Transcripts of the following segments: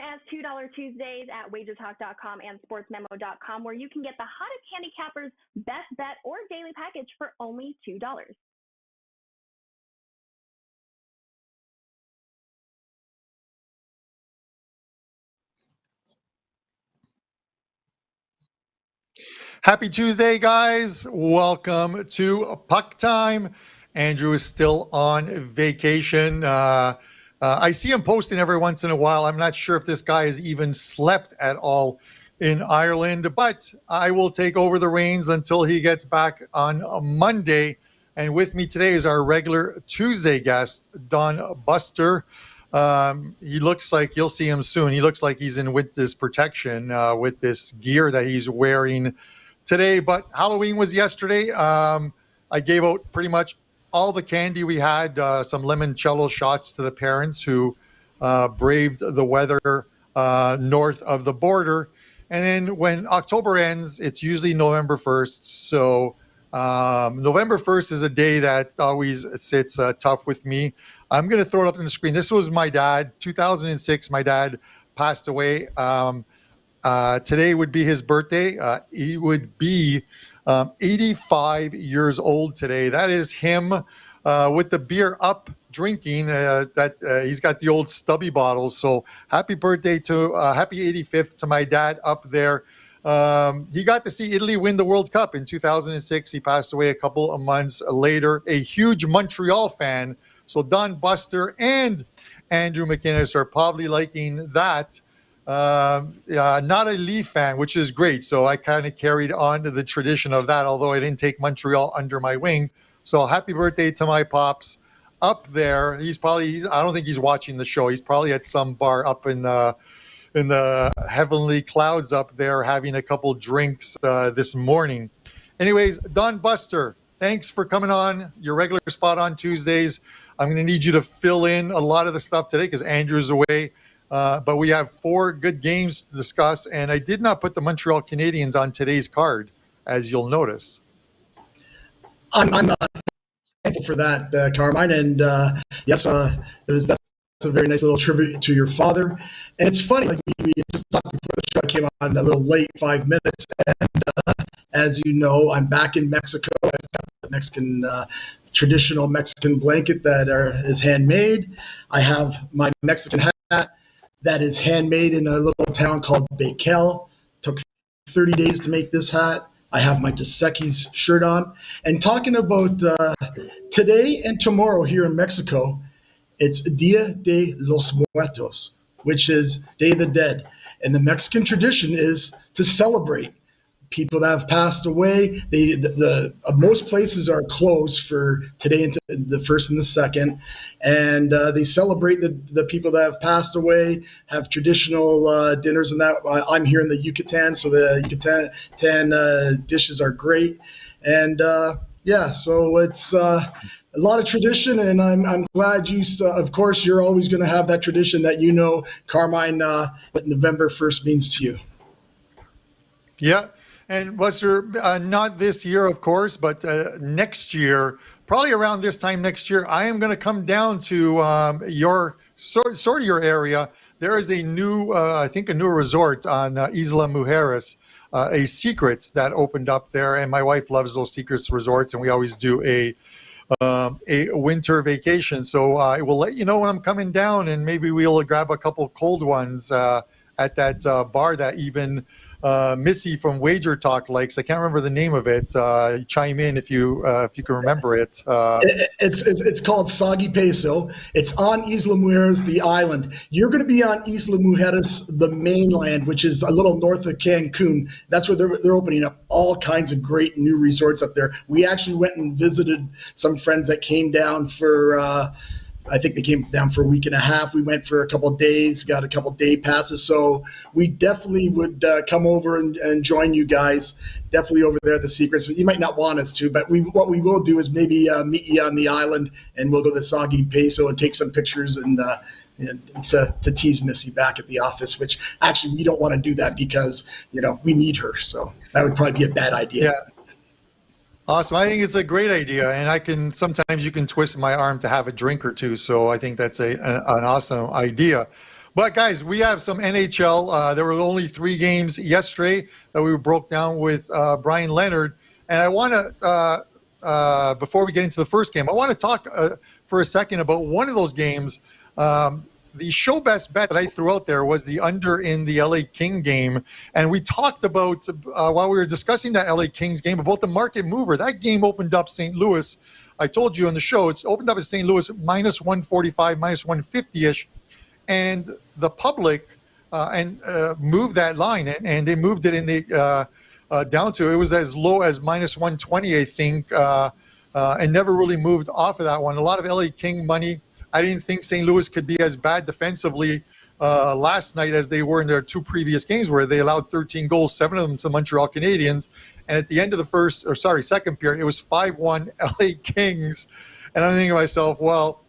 as $2 Tuesdays at wagertalk.com and sportsmemo.com, where you can get the hottest handicappers, best bet, or daily package for only $2. Happy Tuesday, guys. Welcome to Puck Time. Andrew is still on vacation. I see him posting every once in a while. I'm not sure if this guy has even slept at all in Ireland, but I will take over the reins until he gets back on Monday. And with me today is our regular Tuesday guest, Don Buster. He looks like, you'll see him soon, he looks like he's in with this protection, with this gear that he's wearing today. But Halloween was yesterday. I gave out pretty much all the candy we had, some limoncello shots to the parents who braved the weather north of the border. And then when October ends, it's usually November 1st. So November 1st is a day that always sits tough with me. I'm going to throw it up on the screen. This was my dad, 2006. My dad passed away. Today would be his birthday. He would be 85 years old today. That is him with the beer up drinking. He's got the old stubby bottles. So happy birthday to happy 85th to my dad up there. He got to see Italy win the World Cup in 2006. He passed away a couple of months later. A huge Montreal fan. So Don Buster and Andrew McInnes are probably liking that. Not a Leaf fan, which is great. So I kind of carried on to the tradition of that, although I didn't take Montreal under my wing. So happy birthday to my pops up there. I don't think he's watching the show. He's probably at some bar up in the heavenly clouds up there having a couple drinks this morning. Anyways, Don Buster, thanks for coming on your regular spot on Tuesdays. I'm going to need you to fill in a lot of the stuff today because Andrew's away. But we have 4 good games to discuss, and I did not put the Montreal Canadiens on today's card, as you'll notice. I'm thankful for that, Carmine, and yes, that's a very nice little tribute to your father. And it's funny, like we just talked before the show, I came on a little late, 5 minutes, and as you know, I'm back in Mexico. I've got the Mexican traditional Mexican blanket that is handmade. I have my Mexican hat that is handmade in a little town called Bakel. Took 30 days to make this hat. I have my Dos Equis shirt on. And talking about today and tomorrow here in Mexico, it's Dia de los Muertos, which is Day of the Dead. And the Mexican tradition is to celebrate people that have passed away. Most places are closed for today and the first and the second, and they celebrate the people that have passed away, have traditional dinners and that. I'm here in the Yucatan, so the Yucatan dishes are great, and so it's a lot of tradition, and I'm glad you. Of course, you're always going to have that tradition that Carmine, what November 1st means to you. Yeah. And Buster, not this year, of course, but next year, probably around this time next year, I am going to come down to your area. There is a new, I think, a new resort on Isla Mujeres, a Secrets that opened up there, and my wife loves those Secrets resorts, and we always do a winter vacation. So I will let you know when I'm coming down, and maybe we'll grab a couple cold ones at that bar that even Missy from Wager Talk likes. I can't remember the name of it. Chime in if you can remember it. It's called Soggy Peso. It's on Isla Mujeres, the island. You're going to be on Isla Mujeres, the mainland, which is a little north of Cancun. That's where they're opening up all kinds of great new resorts up there. We actually went and visited some friends that came down for I think they came down for a week and a half. We went for a couple of days, got a couple of day passes. So we definitely would come over and join you guys. Definitely over there at the Secrets. You might not want us to, but what we will do is maybe meet you on the island, and we'll go to Soggy Peso and take some pictures and to tease Missy back at the office, which actually we don't want to do that because, we need her. So that would probably be a bad idea. Yeah. Awesome. I think it's a great idea, and sometimes you can twist my arm to have a drink or two. So I think that's an awesome idea. But guys, we have some NHL. There were only 3 games yesterday that we broke down with Brian Leonard. And I want to, before we get into the first game, I want to talk for a second about one of those games. The show best bet that I threw out there was the under in the LA King game. And we talked about, while we were discussing that LA Kings game, about the market mover. That game opened up St. Louis. I told you on the show, it's opened up at St. Louis minus 145, minus 150-ish. And the public moved that line, and they moved it in the down to, it was as low as minus 120, I think, and never really moved off of that one. A lot of LA King money. I didn't think St. Louis could be as bad defensively last night as they were in their 2 previous games, where they allowed 13 goals, 7 of them to Montreal Canadiens. And at the end of the second period, it was 5-1 LA Kings. And I'm thinking to myself, well,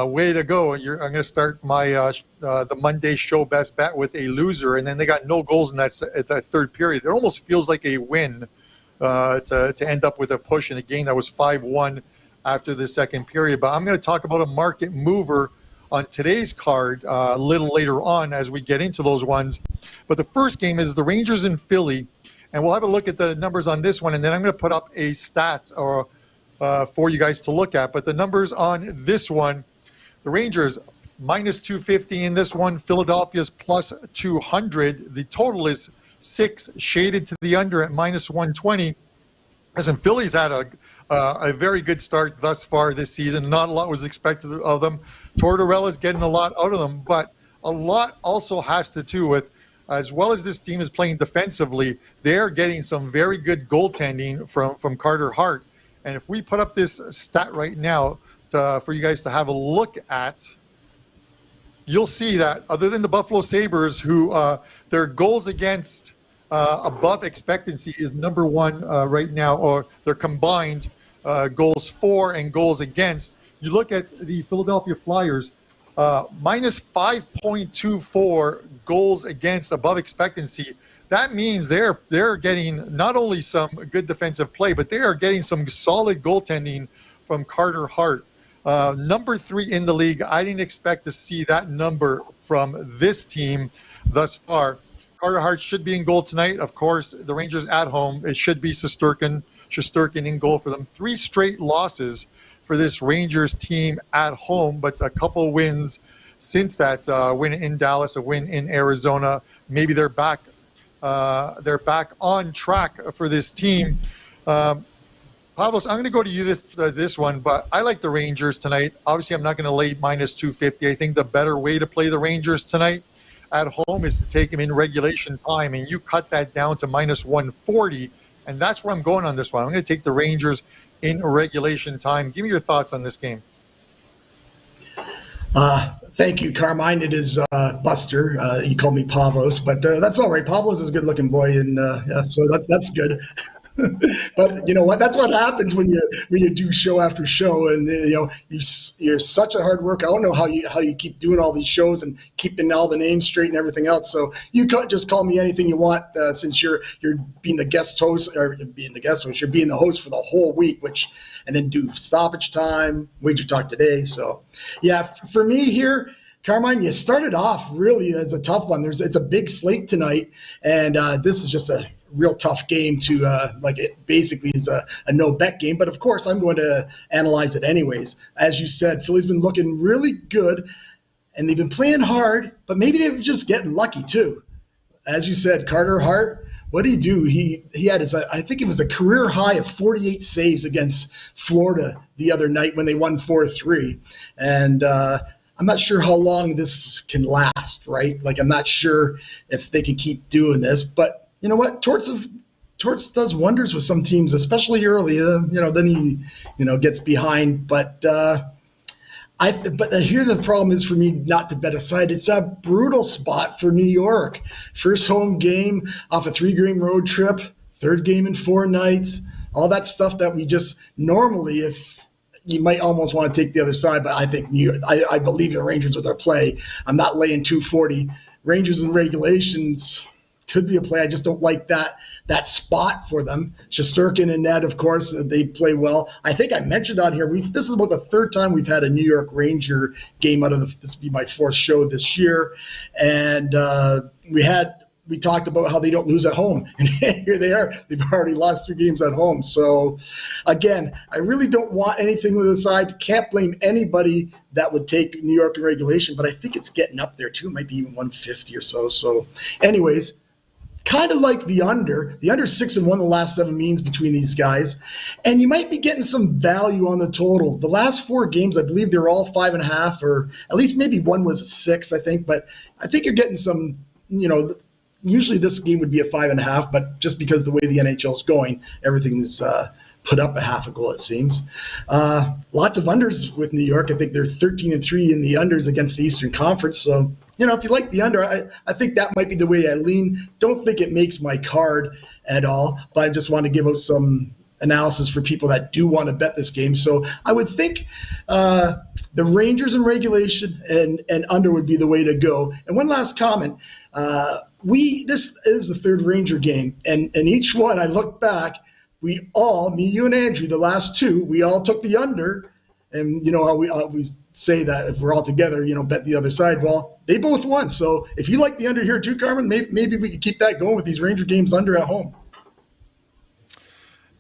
way to go. I'm going to start my the Monday show best bet with a loser. And then they got no goals in that third period. It almost feels like a win to end up with a push in a game that was 5-1 after the second period. But I'm going to talk about a market mover on today's card a little later on as we get into those ones. But the first game is the Rangers in Philly, and we'll have a look at the numbers on this one, and then I'm going to put up a stat for you guys to look at. But the numbers on this one, the Rangers minus 250 in this one, Philadelphia's plus 200. The total is 6, shaded to the under at minus 120. Listen, Philly's had a very good start thus far this season. Not a lot was expected of them. Tortorella's getting a lot out of them, but a lot also has to do with, as well as this team is playing defensively, they're getting some very good goaltending from Carter Hart. And if we put up this stat right now for you guys to have a look at, you'll see that other than the Buffalo Sabres, who their goals against above expectancy is number 1 right now, or their combined goals for and goals against. You look at the Philadelphia Flyers, minus 5.24 goals against above expectancy. That means they're getting not only some good defensive play, but they are getting some solid goaltending from Carter Hart. Number 3 in the league. I didn't expect to see that number from this team thus far. Carter Hart should be in goal tonight. Of course, the Rangers at home. It should be Shesterkin in goal for them. 3 straight losses for this Rangers team at home, but a couple wins since that win in Dallas, a win in Arizona. Maybe they're back on track for this team. Pavlos, I'm going to go to you this one, but I like the Rangers tonight. Obviously, I'm not going to lay minus 250. I think the better way to play the Rangers tonight at home is to take them in regulation time, and you cut that down to minus 140, and that's where I'm going on this one. I'm going to take the Rangers in regulation time. Give me your thoughts on this game. Thank you, Carmine. It is Buster. You called me Pavlos, but that's all right. Pavlos is a good-looking boy, and so that's good. But you know what? That's what happens when you do show after show, and you're such a hard worker. I don't know how you keep doing all these shows and keeping all the names straight and everything else. So you can't just call me anything you want since you're being the guest host, or being the guest host. You're being the host for the whole week, and then do stoppage time, wager talk today. So yeah, for me here, Carmine, you started off really as a tough one. It's a big slate tonight, and this is just a real tough game to it basically is a no-bet game. But, of course, I'm going to analyze it anyways. As you said, Philly's been looking really good, and they've been playing hard, but maybe they're just getting lucky too. As you said, Carter Hart, what did he do? He had I think it was a career high of 48 saves against Florida the other night when they won 4-3. And I'm not sure how long this can last, right? I'm not sure if they can keep doing this, but you know what? Torts does wonders with some teams, especially early. Then he, gets behind. But here the problem is for me not to bet aside. It's a brutal spot for New York. First home game off a 3-game road trip, 3rd game in 4 nights. All that stuff that we just normally, if you might almost want to take the other side, but I think I believe the Rangers with their play. I'm not laying 240. Rangers in regulations. could be a play. I just don't like that spot for them. Shesterkin and Ned, of course, they play well. I think I mentioned on here, this is about the third time we've had a New York Ranger game out of this will be my fourth show this year. And we talked about how they don't lose at home. And here they are. They've already lost 3 games at home. So, again, I really don't want anything with the side. Can't blame anybody that would take New York in regulation, but I think it's getting up there, too. It might be even 150 or so. So, anyways, kind of like the under. The under 6-1 the last 7 means between these guys. And you might be getting some value on the total. The last 4 games, I believe they're all 5.5, or at least maybe one was a 6, I think. But I think you're getting some, usually this game would be a 5.5, but just because the way the NHL is going, everything is put up a half a goal, it seems. Lots of unders with New York. I think they're 13-3 in the unders against the Eastern Conference. So, if you like the under, I think that might be the way I lean. Don't think it makes my card at all, but I just want to give out some analysis for people that do want to bet this game. So I would think the Rangers in regulation and under would be the way to go. And one last comment. This is the third Ranger game, and each one I look back, me, you, and Andrew, the last 2, we all took the under, and how we always say that if we're all together, bet the other side. Well, they both won. So if you like the under here too, Carmen, maybe we could keep that going with these Ranger games under at home.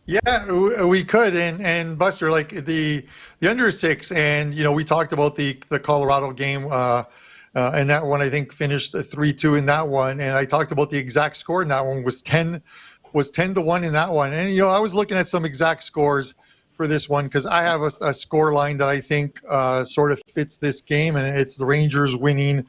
Yeah, we could, and Buster, like the under 6, and we talked about the Colorado game. And that one, I think, finished 3-2 in that one. And I talked about the exact score in that one was 10-1 in that one. And, I was looking at some exact scores for this one because I have a score line that I think sort of fits this game. And it's the Rangers winning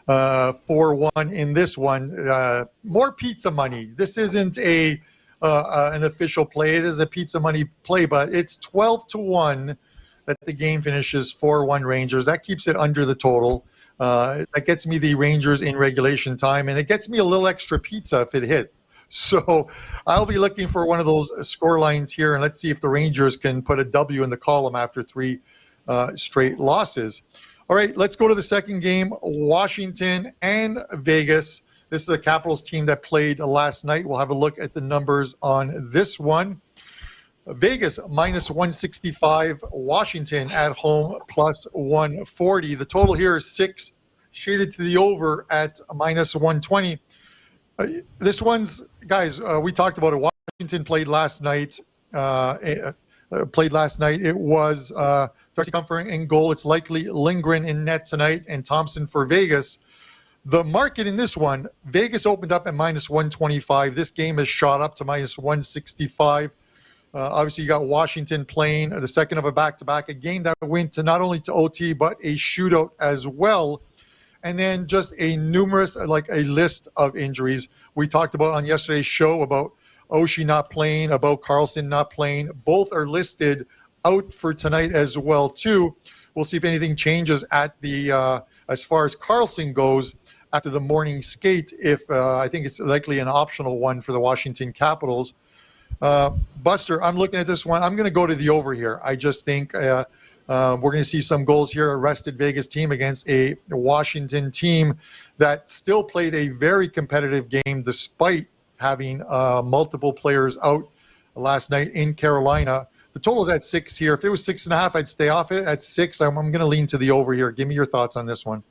4-1 in this one. More pizza money. This isn't an official play. It is a pizza money play, but it's 12-1 that the game finishes 4-1 Rangers. That keeps it under the total. That gets me the Rangers in regulation time, and it gets me a little extra pizza if it hits. So I'll be looking for one of those score lines here, and let's see if the Rangers can put a W in the column after 3 straight losses. All right, let's go to the second game, Washington and Vegas. This is a Capitals team that played last night. We'll have a look at the numbers on this one. Vegas -165, Washington at home +140. The total here is 6, shaded to the over at -120. This one's, guys, we talked about it. Washington played last night. It was Darcy Comfort in goal. It's likely Lindgren in net tonight, and Thompson for Vegas. The market in this one, Vegas opened up at -125. This game has shot up to -165. Obviously, you got Washington playing the second of a back-to-back, a game that went not only to OT, but a shootout as well. And then just a list of injuries. We talked about on yesterday's show about Oshie not playing, about Carlson not playing. Both are listed out for tonight as well, too. We'll see if anything changes at the as far as Carlson goes after the morning skate, if I think it's likely an optional one for the Washington Capitals. Buster, I'm looking at this one. I'm going to go to the over here. I just think we're going to see some goals here. A rested Vegas team against a Washington team that still played a very competitive game despite having multiple players out last night in Carolina. The total is at 6 here. If it was 6.5, I'd stay off it. At 6, I'm going to lean to the over here. Give me your thoughts on this one.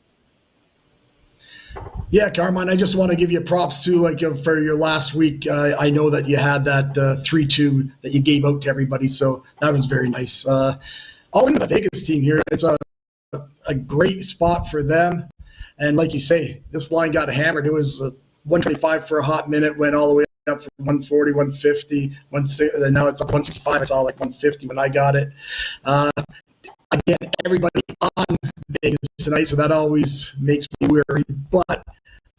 Yeah, Carmine, I just want to give you props too, for your last week. I know that you had that 3-2 that you gave out to everybody, so that was very nice. All into the Vegas team here. It's a great spot for them. And like you say, this line got hammered. It was 125 for a hot minute, went all the way up from 140, 150, and now it's up 165. I saw 150 when I got it. Again, everybody on Vegas tonight, so that always makes me worried, but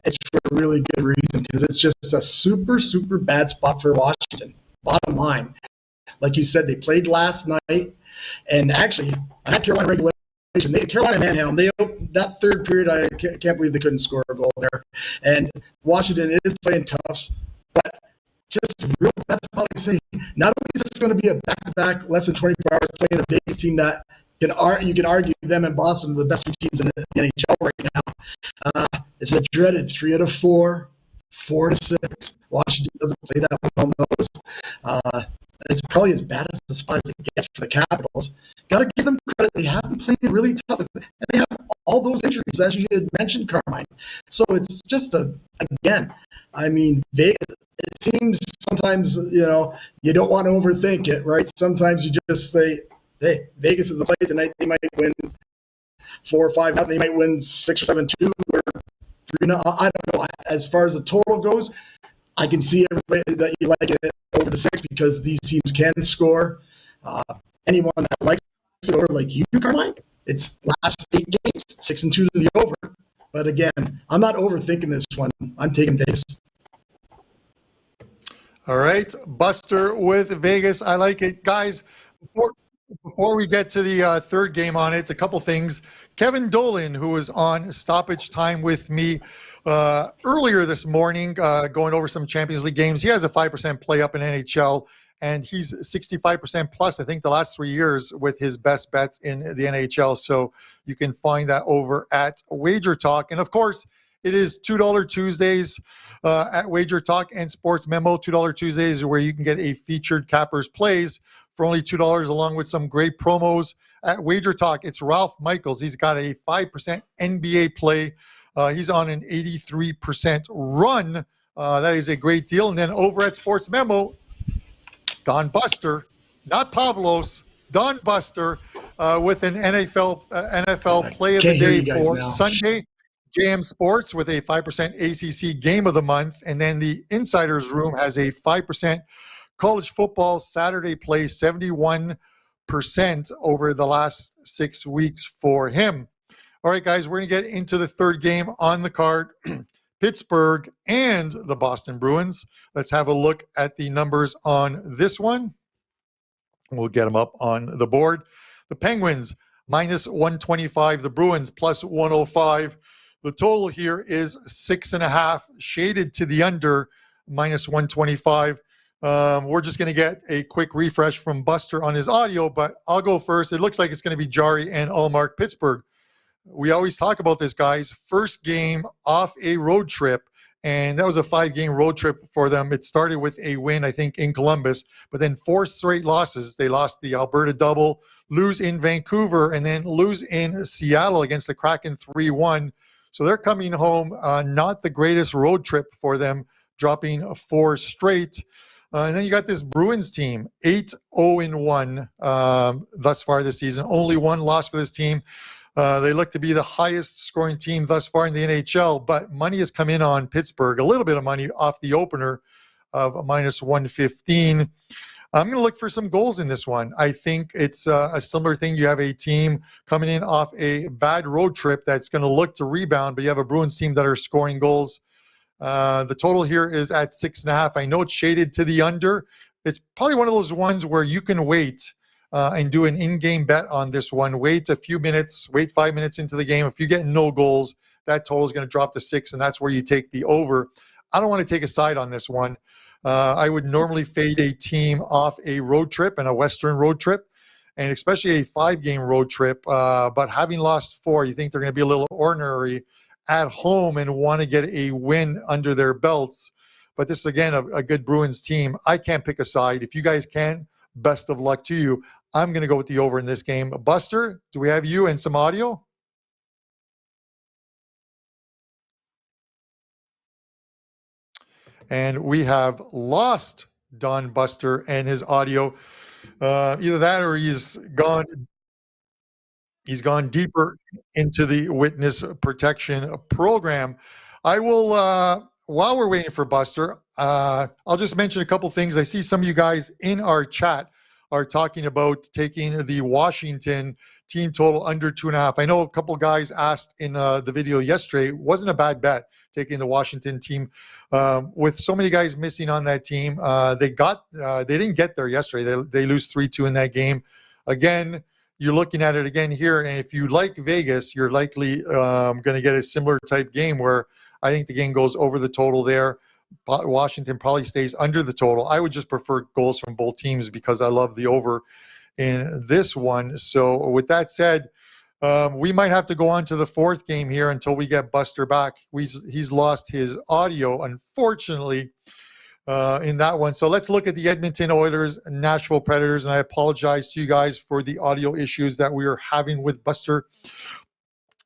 it's for a really good reason because it's just a super, super bad spot for Washington. Bottom line, like you said, they played last night, and actually, I had Carolina regulation. Carolina manhandled them. That third period, I can't believe they couldn't score a goal there. And Washington is playing tough, but just real bad spot. Like I say, not only is this going to be a back-to-back, less than 24 hours playing a Vegas team that you can argue them and Boston are the best 2 teams in the NHL right now. It's a dreaded 3 out of 4 4-6. Washington doesn't play that well, knows. It's probably as bad as the spot as it gets for the Capitals. Got to give them credit. They have been playing really tough, and they have all those injuries, as you had mentioned, Carmine. So it's just again, I mean, it seems sometimes, you don't want to overthink it, right? Sometimes you just say, hey, Vegas is the play tonight. They might win 4 or 5. They might win 6 or 7-2 or 3-0. I don't know. As far as the total goes, I can see everybody that you like it over the 6 because these teams can score. Anyone that likes it over, like you, Carmine, it's last 8 games, 6-2 to the over. But again, I'm not overthinking this one. I'm taking Vegas. All right, Buster with Vegas. I like it, guys. Before we get to the third game on it, a couple things. Kevin Dolan, who was on stoppage time with me earlier this morning, going over some Champions League games. He has a 5% play up in NHL, and he's 65% plus, I think, the last 3 years with his best bets in the NHL. So you can find that over at Wager Talk. And of course, it is $2 Tuesdays at Wager Talk and Sports Memo. $2 Tuesdays where you can get a featured Cappers plays for only $2, along with some great promos at Wager Talk. It's Ralph Michaels. He's got a 5% NBA play. He's on an 83% run. That is a great deal. And then over at Sports Memo, Don Buster, not Pavlos, Don Buster, with an NFL play of the day for Sunday. JM Sports with a 5% ACC game of the month. And then the Insiders Room has a 5% college football Saturday play, 71% over the last 6 weeks for him. All right, guys, we're going to get into the third game on the card, Pittsburgh and the Boston Bruins. Let's have a look at the numbers on this one. We'll get them up on the board. The Penguins, minus 125. The Bruins, plus 105. The total here is 6.5, shaded to the under, minus 125. We're just going to get a quick refresh from Buster on his audio, but I'll go first. It looks like it's going to be Jari and Allmark Pittsburgh. We always talk about this, guys. First game off a road trip, and that was a 5-game road trip for them. It started with a win, I think, in Columbus, but then 4 straight losses. They lost the Alberta double, lose in Vancouver, and then lose in Seattle against the Kraken 3-1. So they're coming home, not the greatest road trip for them, dropping 4 straight. And then you got this Bruins team, 8-0-1 thus far this season. Only 1 loss for this team. They look to be the highest scoring team thus far in the NHL, but money has come in on Pittsburgh, a little bit of money off the opener of minus 115. I'm going to look for some goals in this one. I think it's a similar thing. You have a team coming in off a bad road trip that's going to look to rebound, but you have a Bruins team that are scoring goals. The total here is at 6.5. I know it's shaded to the under. It's probably one of those ones where you can wait and do an in-game bet on this one. Wait a few minutes, wait 5 minutes into the game. If you get no goals, that total is going to drop to 6, and that's where you take the over. I don't want to take a side on this one. I would normally fade a team off a road trip and a Western road trip, and especially a 5-game road trip. But having lost 4, you think they're going to be a little ordinary at home and want to get a win under their belts. But this is, again, a good Bruins team. I can't pick a side. If you guys can, best of luck to you. I'm going to go with the over in this game. Buster, do we have you and some audio? And we have lost Don Buster and his audio. Either that or he's gone deeper into the witness protection program. I will, while we're waiting for Buster, I'll just mention a couple things. I see some of you guys in our chat are talking about taking the Washington team total under 2.5. I know a couple guys asked in the video yesterday. It wasn't a bad bet taking the Washington team. With so many guys missing on that team, they didn't get there yesterday. They lose 3-2 in that game. Again, you're looking at it again here, and if you like Vegas, you're likely going to get a similar type game where I think the game goes over the total there. Washington probably stays under the total. I would just prefer goals from both teams because I love the over in this one. So with that said, We might have to go on to the fourth game here until we get Buster back. He's lost his audio, unfortunately, in that one. So let's look at the Edmonton Oilers, Nashville Predators, and I apologize to you guys for the audio issues that we are having with Buster.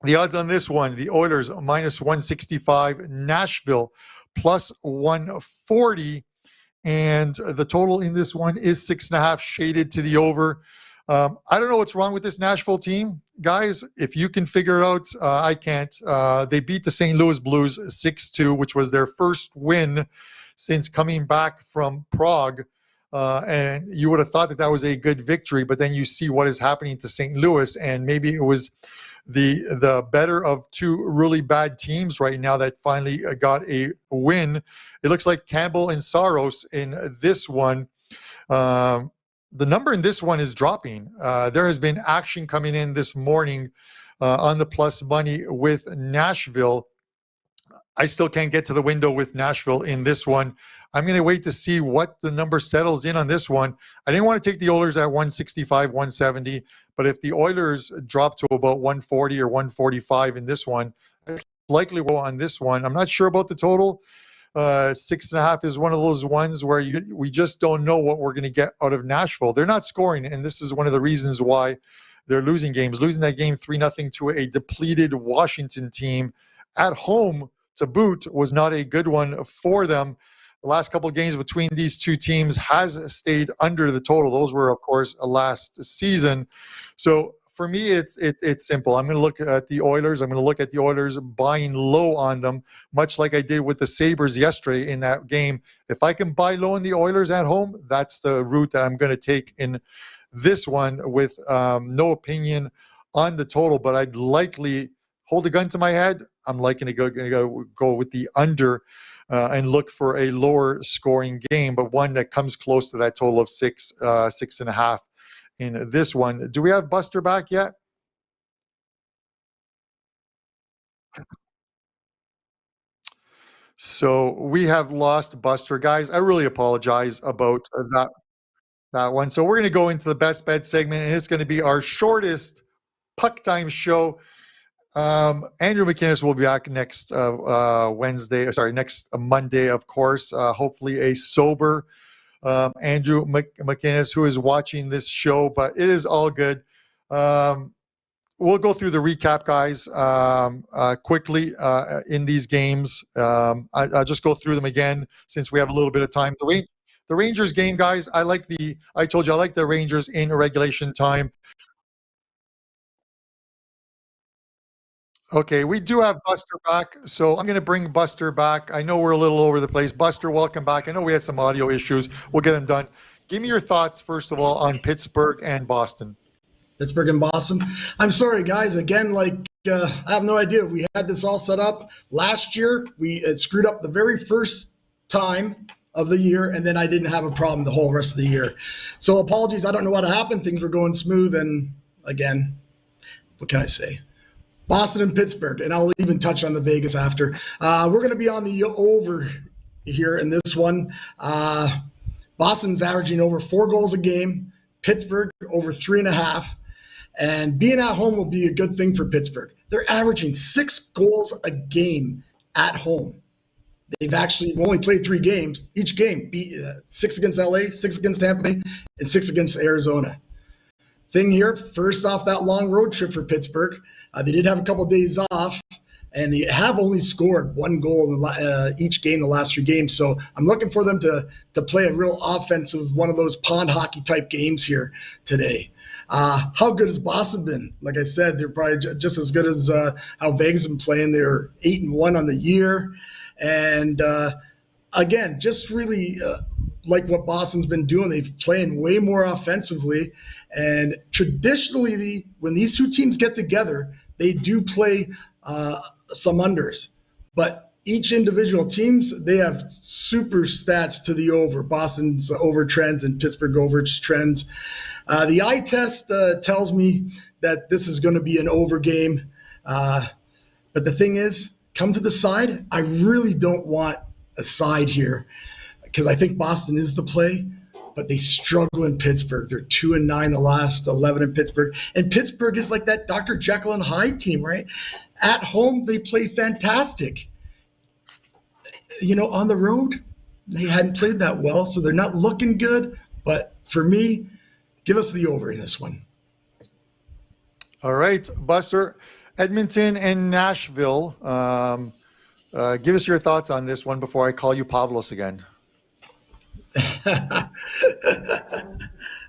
The odds on this one, the Oilers minus 165, Nashville plus 140, and the total in this one is 6.5, shaded to the over. I don't know what's wrong with this Nashville team, guys. If you can figure it out, I can't. They beat the St. Louis Blues 6-2, which was their first win since coming back from Prague. And you would have thought that was a good victory, but then you see what is happening to St. Louis, and maybe it was the better of two really bad teams right now that finally got a win. It looks like Campbell and Saros in this one. The number in this one is dropping. There has been action coming in this morning on the plus money with Nashville. I still can't get to the window with Nashville in this one. I'm going to wait to see what the number settles in on this one. I didn't want to take the Oilers at 165, 170, but if the Oilers drop to about 140 or 145 in this one, it's likely will on this one. I'm not sure about the total. 6.5 is one of those ones where we just don't know what we're going to get out of Nashville. They're not scoring, and this is one of the reasons why they're losing games. Losing that game 3-0 to a depleted Washington team at home to boot was not a good one for them. The last couple of games between these two teams has stayed under the total. Those were, of course, last season. So for me, it's simple. I'm going to look at the Oilers. I'm going to look at the Oilers buying low on them, much like I did with the Sabres yesterday in that game. If I can buy low on the Oilers at home, that's the route that I'm going to take in this one with no opinion on the total. But I'd likely hold a gun to my head. I'm likely to go with the under and look for a lower scoring game, but one that comes close to that total of 6.5 in this one. Do we have Buster back yet? So we have lost Buster, guys. I really apologize about that one. So we're going to go into the best bet segment, and it's going to be our shortest Puck Time show. Andrew McInnes will be back next next Monday, of course. Hopefully a sober Andrew McInnes who is watching this show, but it is all good. We'll go through the recap, guys, quickly in these games. I'll just go through them again since we have a little bit of time. The Rangers game, guys, I told you I like the Rangers in regulation time. Okay, we do have Buster back, so I'm going to bring Buster back. I know we're a little over the place. Buster, welcome back. I know we had some audio issues. We'll get them done. Give me your thoughts, first of all, on Pittsburgh and Boston. Pittsburgh and Boston. I'm sorry, guys. Again, I have no idea. We had this all set up last year. We screwed up the very first time of the year, and then I didn't have a problem the whole rest of the year. So apologies. I don't know what happened. Things were going smooth, and again, what can I say? Boston and Pittsburgh, and I'll even touch on the Vegas after. We're going to be on the over here in this one. Boston's averaging over 4 goals a game. Pittsburgh over 3.5. And being at home will be a good thing for Pittsburgh. They're averaging 6 goals a game at home. They've only played 3 games. Each game, 6 against LA, 6 against Tampa Bay, and 6 against Arizona. Thing here, first off that long road trip for Pittsburgh, they did have a couple of days off, and they have only scored 1 goal in each game the last 3 games. So I'm looking for them to play a real offensive, one of those pond hockey type games here today. How good has Boston been? Like I said, they're probably just as good as how Vegas has been playing. They're 8-1 on the year. And again, just really like what Boston's been doing. They've playing way more offensively. And traditionally, when these two teams get together, they do play some unders. But each individual teams, they have super stats to the over. Boston's over trends and Pittsburgh over trends. The eye test tells me that this is going to be an over game. But the thing is, come to the side, I really don't want a side here because I think Boston is the play. but they struggle in Pittsburgh. They're 2-9 the last 11 in Pittsburgh. And Pittsburgh is like that Dr. Jekyll and Hyde team, right? At home, they play fantastic. On the road, they hadn't played that well, so they're not looking good. But for me, give us the over in this one. All right, Buster. Edmonton and Nashville. Give us your thoughts on this one before I call you Pavlos again.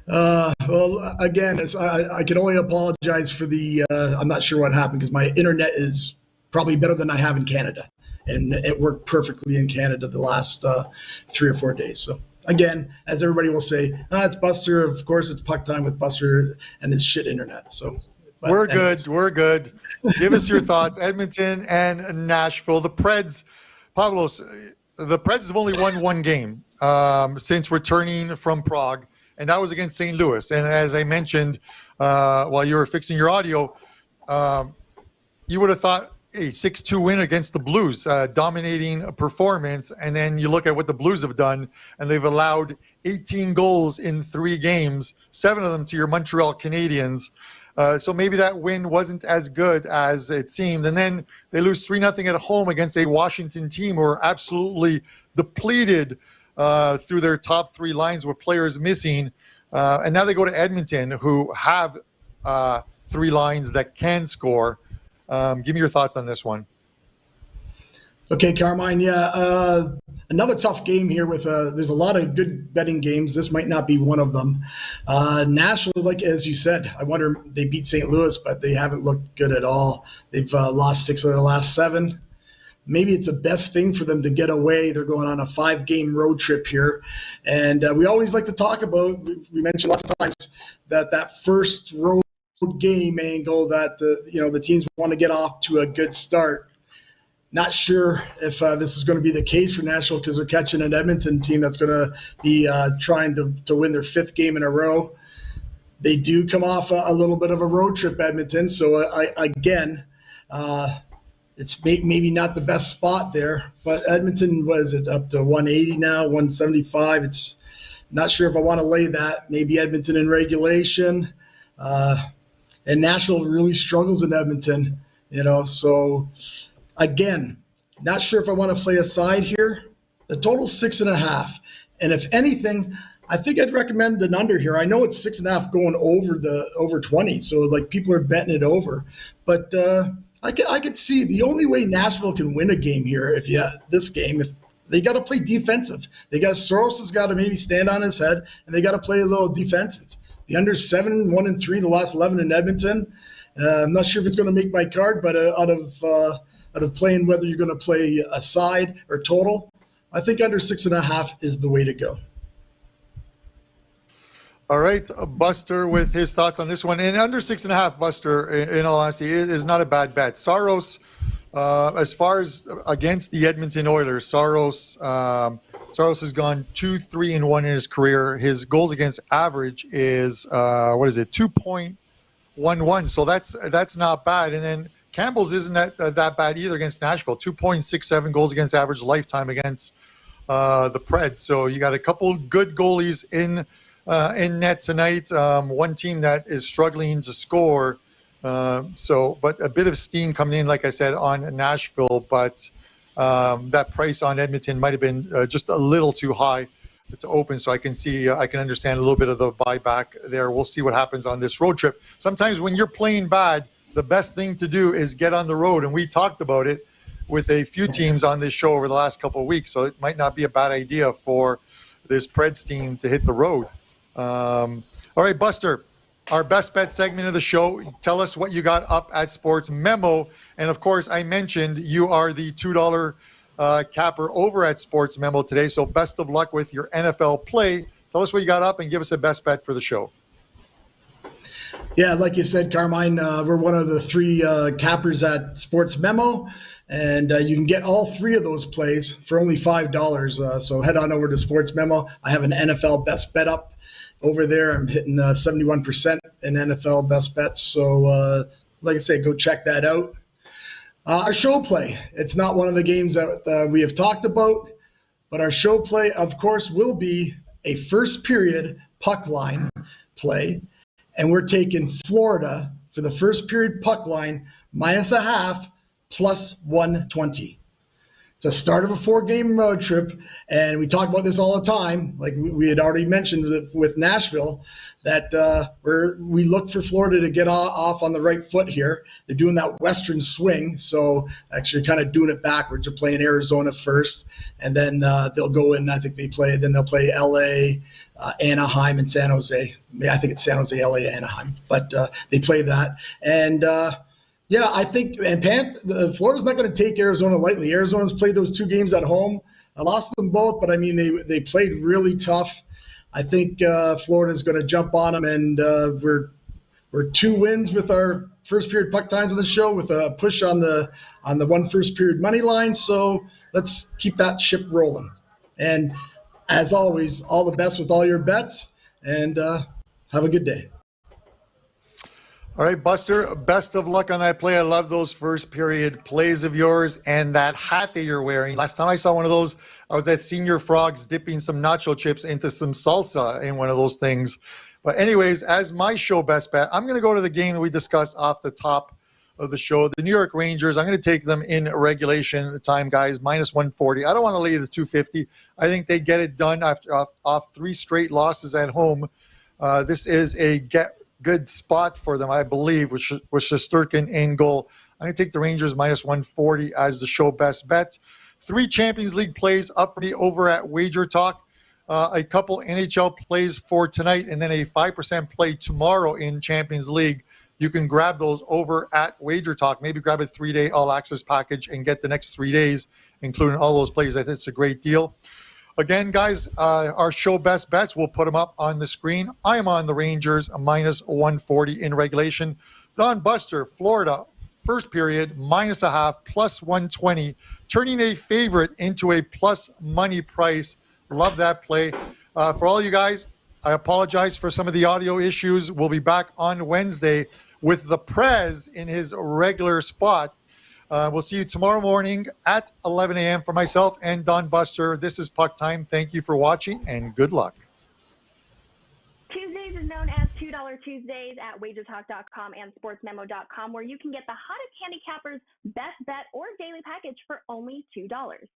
Well, again, I can only apologize for the I'm not sure what happened because my internet is probably better than I have in Canada. And it worked perfectly in Canada the last 3 or 4 days. So, again, as everybody will say, it's Buster. Of course, it's Puck Time with Buster and his shit internet. So. We're good. Give us your thoughts. Edmonton and Nashville. The Preds, Pavlos, the Preds have only won one game since returning from Prague, and that was against St. Louis. And as I mentioned while you were fixing your audio, you would have thought a 6-2 win against the Blues, dominating a performance. And then you look at what the Blues have done, and they've allowed 18 goals in 3 games, 7 of them to your Montreal Canadiens. So maybe that win wasn't as good as it seemed. And then they lose 3-0 at home against a Washington team who are absolutely depleted through their top 3 lines with players missing. And now they go to Edmonton, who have 3 lines that can score. Give me your thoughts on this one. Okay, Carmine. Yeah, another tough game here with there's a lot of good betting games. This might not be one of them. Nashville, like as you said, I wonder, they beat St. Louis, but they haven't looked good at all. They've lost 6 of their last 7. Maybe it's the best thing for them to get away. They're going on a 5-game road trip here. And we always like to talk about, we mentioned lots of times, that first road game angle that the teams want to get off to a good start. Not sure if this is going to be the case for Nashville because they're catching an Edmonton team that's going to be trying to win their 5th game in a row. They do come off a little bit of a road trip, Edmonton. So, it's maybe not the best spot there. But Edmonton, what is it, up to 180 now, 175? It's not sure if I want to lay that. Maybe Edmonton in regulation. And Nashville really struggles in Edmonton, so – again, not sure if I want to play a side here. The total's 6.5. And if anything, I think I'd recommend an under here. I know it's 6.5 going over 20. So like people are betting it over, but I could see the only way Nashville can win a game here. If they got to play defensive, Soros has got to maybe stand on his head and they got to play a little defensive. The under 7, 1-3, the last 11 in Edmonton. I'm not sure if it's going to make my card, but out of playing whether you're going to play a side or total, I think under 6.5 is the way to go. All right, Buster with his thoughts on this one. And under 6.5, Buster, in all honesty, is not a bad bet. Saros, as far as against the Edmonton Oilers, Saros has gone 2-3-1 in his career. His goals against average is 2.11. So that's not bad. And then Campbell's isn't that bad either against Nashville. 2.67 goals against average lifetime against the Preds. So you got a couple good goalies in net tonight. One team that is struggling to score. But a bit of steam coming in, like I said, on Nashville. But that price on Edmonton might have been just a little too high to open. So I can understand a little bit of the buyback there. We'll see what happens on this road trip. Sometimes when you're playing bad, the best thing to do is get on the road. And we talked about it with a few teams on this show over the last couple of weeks. So it might not be a bad idea for this Preds team to hit the road. All right, Buster, our best bet segment of the show. Tell us what you got up at Sports Memo. And of course, I mentioned you are the $2 capper over at Sports Memo today. So best of luck with your NFL play. Tell us what you got up and give us a best bet for the show. Yeah, like you said, Carmine, we're one of the 3 cappers at Sports Memo, and you can get all 3 of those plays for only $5. So head on over to Sports Memo. I have an NFL best bet up over there. I'm hitting 71% in NFL best bets. So like I said, go check that out. Our show play, it's not one of the games that we have talked about, but our show play, of course, will be a first period puck line play, and we're taking Florida for the first period puck line -0.5 plus 120. It's a start of a 4-game road trip, and we talk about this all the time. Like we had already mentioned with Nashville, that we look for Florida to get off on the right foot here. They're doing that Western swing, so actually kind of doing it backwards. They're playing Arizona first, and then they'll go in. I think they'll play LA, Anaheim, and San Jose. I think it's San Jose, LA, Anaheim, but they play that. And yeah, I think, and Florida's not going to take Arizona lightly. Arizona's played those 2 games at home. I lost them both, but I mean, they played really tough. I think Florida's going to jump on them, and we're 2 wins with our first period puck times on the show with a push on the 1 first period money line. So let's keep that ship rolling. And as always, all the best with all your bets, and have a good day. All right, Buster, best of luck on that play. I love those first period plays of yours and that hat that you're wearing. Last time I saw one of those, I was at Senior Frogs dipping some nacho chips into some salsa in one of those things. But anyways, as my show best bet, I'm going to go to the game that we discussed off the top of the show. The New York Rangers, I'm going to take them in regulation time, guys, -140. I don't want to lay the 250. I think they get it done after off 3 straight losses at home. This is a good spot for them, I believe, with Shesterkin in goal. I'm going to take the Rangers -140 as the show best bet. 3 Champions League plays up for me over at Wager Talk. A couple NHL plays for tonight, and then a 5% play tomorrow in Champions League. You can grab those over at Wager Talk. Maybe grab a 3-day all-access package and get the next 3 days, including all those plays. I think it's a great deal. Again, guys, our show best bets, we'll put them up on the screen. I am on the Rangers, -140 in regulation. Don Buster, Florida, first period, -0.5, plus 120, turning a favorite into a plus money price. Love that play. For all you guys, I apologize for some of the audio issues. We'll be back on Wednesday with the Prez in his regular spot. We'll see you tomorrow morning at 11 a.m. for myself and Don Buster. This is Puck Time. Thank you for watching, and good luck. Tuesdays is known as $2 Tuesdays at wagertalk.com and sportsmemo.com, where you can get the hottest handicappers, best bet, or daily package for only $2.